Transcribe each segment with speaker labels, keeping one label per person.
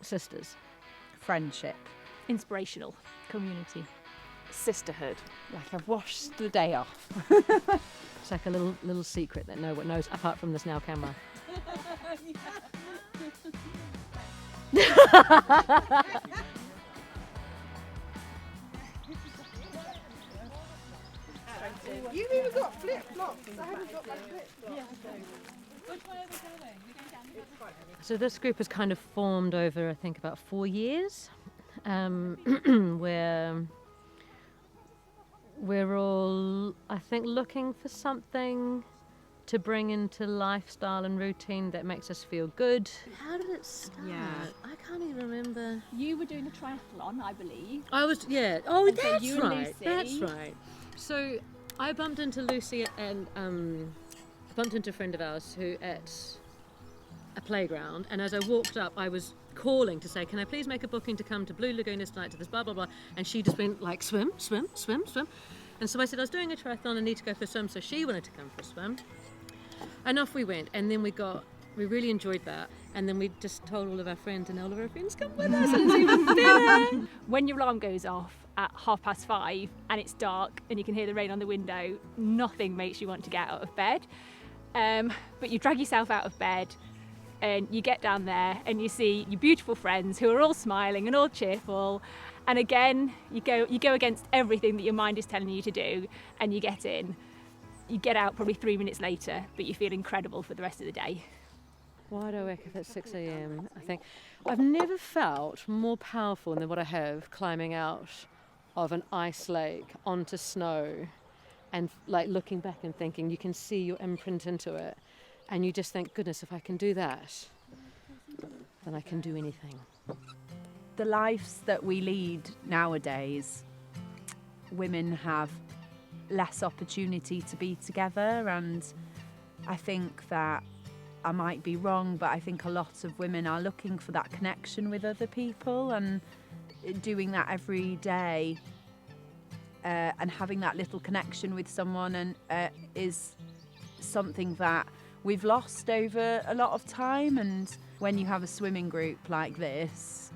Speaker 1: sisters.
Speaker 2: Friendship.
Speaker 3: Inspirational. Community.
Speaker 4: Sisterhood.
Speaker 2: Like I've washed the day off.
Speaker 1: It's like a little secret that no one knows apart from this now camera.
Speaker 2: You've even got flip-flops. I haven't got my flip-flops.
Speaker 3: Which way are we going?
Speaker 1: So this group has kind of formed over, I think, about 4 years, where we're all, I think, looking for something to bring into lifestyle and routine that makes us feel good. How did it start?
Speaker 2: Yeah.
Speaker 1: I can't even remember.
Speaker 3: You were doing a triathlon, I believe.
Speaker 1: I was, yeah. Oh,
Speaker 3: And so
Speaker 1: that's
Speaker 3: you and
Speaker 1: right.
Speaker 3: Lucy-
Speaker 1: That's right. So I bumped into Lucy and bumped into a friend of ours who at a playground, and as I walked up, I was calling to say, can I please make a booking to come to Blue Lagoon this night to this blah blah blah, and she just went like swim. And so I said I was doing a triathlon, I need to go for a swim, so she wanted to come for a swim, and off we went. And then we really enjoyed that, and then we just told all of our friends, and all of our friends come with us, and it's even better.
Speaker 3: When your alarm goes off at 5:30 and it's dark and you can hear the rain on the window, nothing makes you want to get out of bed. But you drag yourself out of bed and you get down there and you see your beautiful friends who are all smiling and all cheerful. And again, you go against everything that your mind is telling you to do, and you get in. You get out probably 3 minutes later, but you feel incredible for the rest of the day.
Speaker 1: Why do I wake up at 6 a.m? I think I've never felt more powerful than what I have climbing out of an ice lake onto snow, and like looking back and thinking you can see your imprint into it, and you just think, goodness, if I can do that, then I can do anything.
Speaker 2: The lives that we lead nowadays, women have less opportunity to be together, and I think that, I might be wrong, but I think a lot of women are looking for that connection with other people, and doing that every day and having that little connection with someone and is something that we've lost over a lot of time. And when you have a swimming group like this,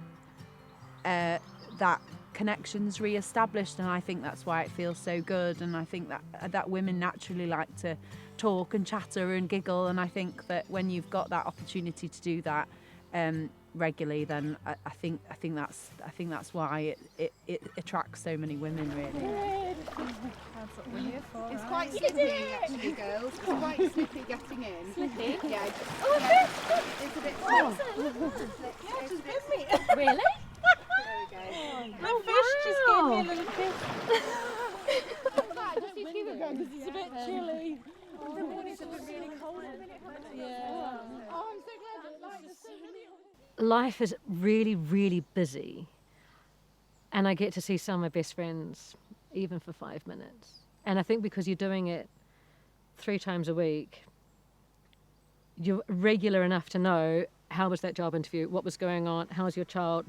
Speaker 2: that connection's re-established, and I think that's why it feels so good. And I think that women naturally like to talk and chatter and giggle, and I think that when you've got that opportunity to do that regularly, then I think that's why it attracts so many women, really.
Speaker 5: That's what we're here for. It's quite slippy, actually, girls. It's quite slippy getting in.
Speaker 3: Slippy?
Speaker 5: Yeah. It's a bit
Speaker 3: Really?
Speaker 5: There we go.
Speaker 3: My fish just gave me a little kiss.
Speaker 5: It's a bit chilly.
Speaker 3: It's a bit really cold.
Speaker 5: Yeah. Oh, I'm so glad that there's so many.
Speaker 1: Life is really, really busy, and I get to see some of my best friends even for 5 minutes. And I think because you're doing it 3 times a week, you're regular enough to know, how was that job interview, what was going on, how's your child,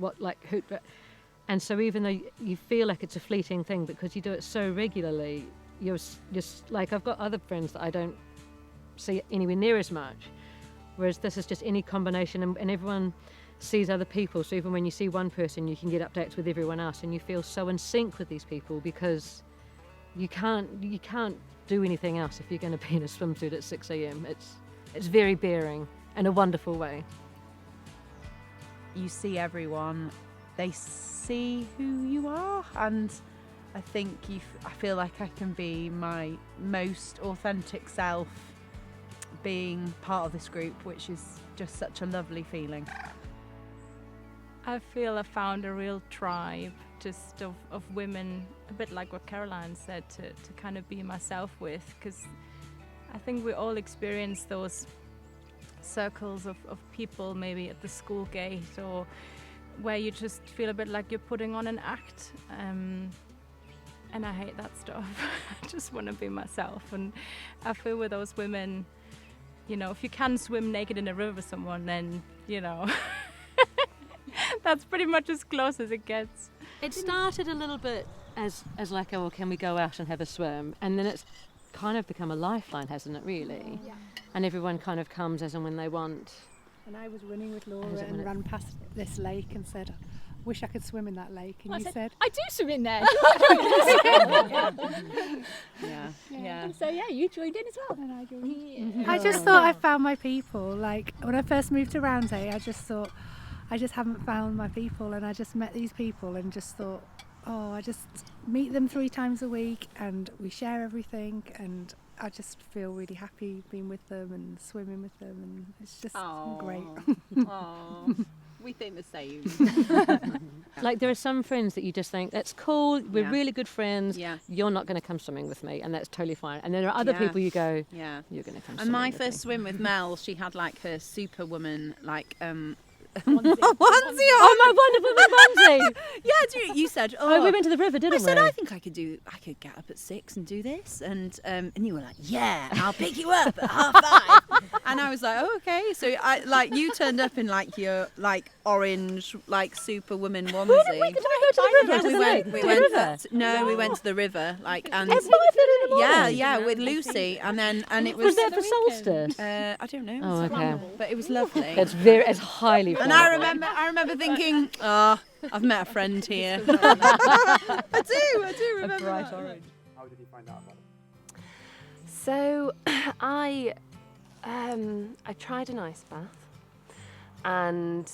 Speaker 1: and so even though you feel like it's a fleeting thing, because you do it so regularly, you're just like, I've got other friends that I don't see anywhere near as much, whereas this is just any combination, and everyone sees other people, so even when you see one person, you can get updates with everyone else, and you feel so in sync with these people, because you can't do anything else if you're going to be in a swimsuit at 6 a.m. It's very bearing in a wonderful way.
Speaker 2: You see everyone, they see who you are, and I think I feel like I can be my most authentic self being part of this group, which is just such a lovely feeling.
Speaker 6: I feel I found a real tribe just of women, a bit like what Caroline said, to kind of be myself with, because I think we all experience those circles of people, maybe at the school gate, or where you just feel a bit like you're putting on an act, and I hate that stuff. I just want to be myself, and I feel with those women, you know, if you can swim naked in a river with someone, then, you know, that's pretty much as close as it gets.
Speaker 1: It started a little bit as like, oh, well, can we go out and have a swim? And then it's kind of become a lifeline, hasn't it, really? Yeah. And everyone kind of comes as and when they want.
Speaker 4: And I was running with
Speaker 1: Hang
Speaker 4: Laura
Speaker 1: on a
Speaker 4: and
Speaker 1: minute.
Speaker 4: ran past this lake and said, wish I could swim in that lake. And
Speaker 3: I
Speaker 4: you said,
Speaker 3: I do swim in there.
Speaker 2: Yeah.
Speaker 3: So yeah, you joined in as well.
Speaker 4: and I joined. I just thought I found my people. Like when I first moved to Roundhay, I just thought I just haven't found my people, and I just met these people and just thought, oh, I just meet them 3 times a week and we share everything, and I just feel really happy being with them and swimming with them, and it's just great.
Speaker 2: Oh, we think the same.
Speaker 1: Like there are some friends that you just think, that's cool, we're
Speaker 2: Yeah.
Speaker 1: really good friends,
Speaker 2: Yeah.
Speaker 1: you're not going to come swimming with me, and that's totally fine. And then there are other
Speaker 2: Yeah.
Speaker 1: people you go,
Speaker 2: Yeah.
Speaker 1: you're going to come
Speaker 2: And
Speaker 1: swimming
Speaker 2: my
Speaker 1: with
Speaker 2: first
Speaker 1: me.
Speaker 2: swim with Mel, she had like her superwoman
Speaker 3: Onesie.
Speaker 2: onesie on.
Speaker 1: Oh, my Wonder Woman onesie!
Speaker 2: Yeah, you said,
Speaker 1: Oh, we went to the river, didn't
Speaker 2: I
Speaker 1: we?
Speaker 2: said, I think I could get up at 6 and do this, and you were like, yeah, I'll pick you up at 5:30, and I was like, oh, okay. So you turned up in like your like orange like superwoman onesie.
Speaker 1: Did I go to the river?
Speaker 2: Yeah,
Speaker 1: To the lake?
Speaker 2: we
Speaker 1: To the
Speaker 2: went.
Speaker 1: river?
Speaker 2: No, we went to the river, like and
Speaker 1: At 5:30 in the morning?
Speaker 2: yeah, with Lucy, and it
Speaker 1: Was
Speaker 2: was.
Speaker 1: that for solstice?
Speaker 2: I don't know.
Speaker 1: Oh, okay.
Speaker 2: But it was lovely.
Speaker 1: It's highly
Speaker 2: And
Speaker 1: flammable.
Speaker 2: I remember thinking, oh, I've met a friend here. I do remember that.
Speaker 7: How did you find out about it?
Speaker 8: So I tried an ice bath and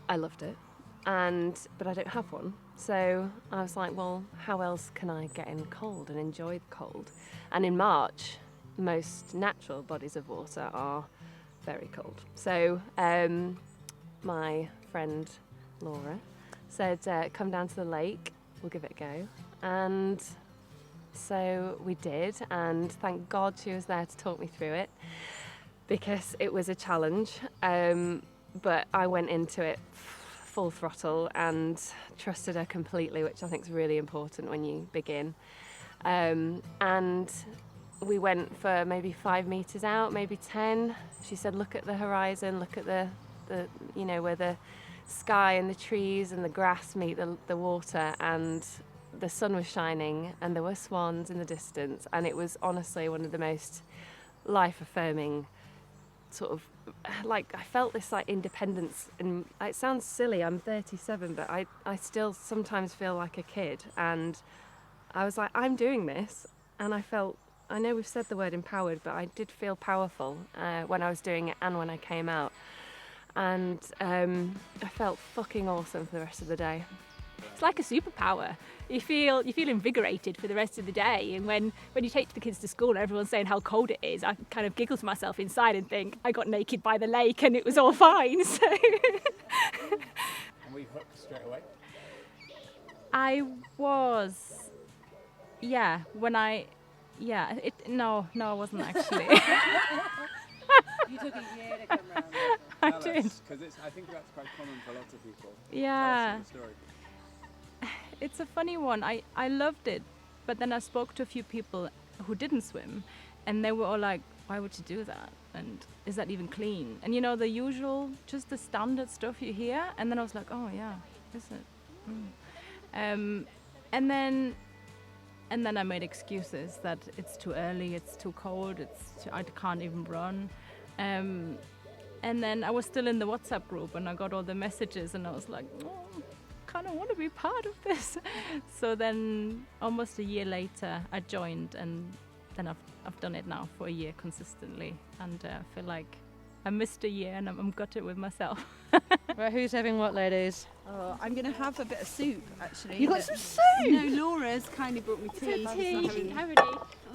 Speaker 8: I loved it, but I don't have one. So I was like, well, how else can I get in cold and enjoy the cold? And in March, most natural bodies of water are very cold. So my friend Laura said, come down to the lake, we'll give it a go. And so we did, and thank God she was there to talk me through it, because it was a challenge. But I went into it full throttle and trusted her completely, which I think is really important when you begin. And we went for maybe 5 meters out, maybe 10. She said, look at the horizon, look at the where the sky and the trees and the grass meet the water, and the sun was shining and there were swans in the distance, and it was honestly one of the most life-affirming sort of, like, I felt this like independence, and it sounds silly, I'm 37, but I still sometimes feel like a kid, and I was like, I'm doing this, and I know we've said the word empowered, but I did feel powerful when I was doing it and when I came out. And I felt fucking awesome for the rest of the day.
Speaker 3: It's like a superpower. You feel invigorated for the rest of the day, and when you take the kids to school and everyone's saying how cold it is, I kind of giggle to myself inside and think I got naked by the lake and it was all fine. So
Speaker 7: And we hooked straight away?
Speaker 6: I was, yeah, when I, yeah, no, I wasn't actually.
Speaker 5: You took a year to come round.
Speaker 6: I
Speaker 7: Tell
Speaker 6: did.
Speaker 7: us, 'cause I think that's quite common for lots of people.
Speaker 6: Yeah.
Speaker 7: Tell us the story.
Speaker 6: It's a funny one. I loved it, but then I spoke to a few people who didn't swim, and they were all like, why would you do that? And is that even clean? And you know, the usual, just the standard stuff you hear. And then I was like, oh yeah, is it? And then I made excuses that it's too early, it's too cold, I can't even run. And then I was still in the WhatsApp group, and I got all the messages, and I was like, oh, kind of want to be part of this. So then almost a year later I joined, and then I've done it now for a year consistently, and I feel like I missed a year and I'm gutted with myself.
Speaker 1: Right, who's having what, ladies?
Speaker 2: Oh, I'm going to have a bit of soup, actually.
Speaker 1: You got some soup?
Speaker 2: No, Laura's kindly brought me tea.
Speaker 3: How many?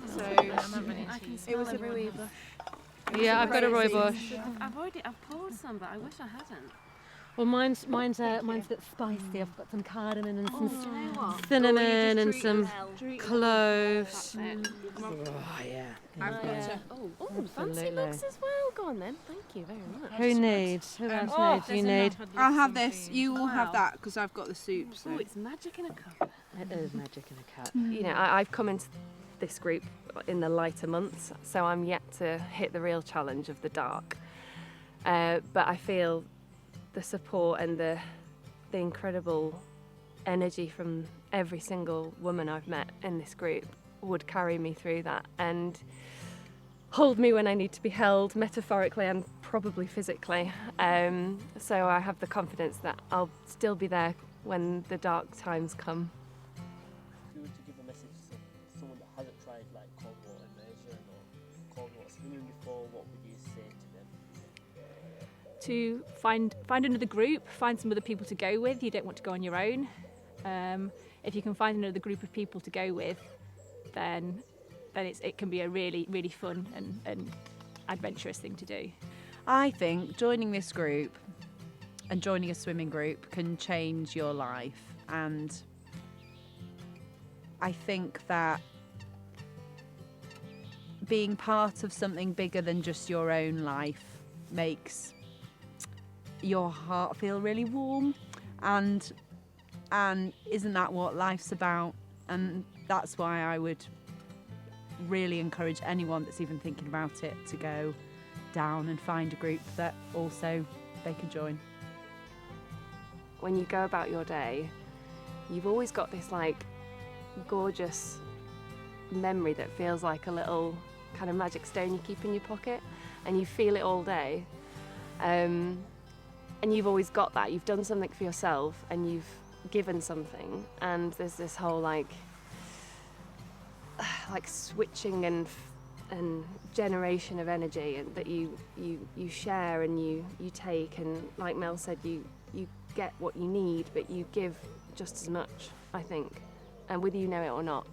Speaker 2: So it was a rooibos.
Speaker 1: Yeah, I've got a rooibos.
Speaker 9: I've poured some, but I wish I hadn't.
Speaker 1: Well, mine's a bit spicy. I've got some cardamom and some
Speaker 9: Do you know what?
Speaker 1: cinnamon and some cloves.
Speaker 7: Oh, yeah.
Speaker 2: I've got a...
Speaker 9: Oh, fancy
Speaker 1: Absolutely.
Speaker 9: looks as well. Go on then. Thank you very much.
Speaker 1: Who needs? Who else needs? You need?
Speaker 2: I'll have this. You will have that, because I've got the soup. So.
Speaker 9: Oh, it's magic in a cup.
Speaker 1: It is magic in a cup.
Speaker 8: You know, I've come into this group in the lighter months, so I'm yet to hit the real challenge of the dark. But I feel the support and the incredible energy from every single woman I've met in this group would carry me through that and hold me when I need to be held, metaphorically and probably physically. So I have the confidence that I'll still be there when the dark times come.
Speaker 10: If you were to give a message to someone that hasn't tried like cold water immersion or cold water swimming before, what would you say to them?
Speaker 3: To find another group, find some other people to go with. You don't want to go on your own. If you can find another group of people to go with, then it can be a really, really fun and adventurous thing to do.
Speaker 2: I think joining this group and joining a swimming group can change your life, and I think that being part of something bigger than just your own life makes your heart feel really warm, and isn't that what life's about? And that's why I would really encourage anyone that's even thinking about it to go down and find a group that also they can join.
Speaker 8: When you go about your day, you've always got this like gorgeous memory that feels like a little kind of magic stone you keep in your pocket, and you feel it all day. And you've always got that. You've done something for yourself and you've given something, and there's this whole like switching and generation of energy and that you share and you take, and like Mel said, you get what you need, but you give just as much, I think, and whether you know it or not.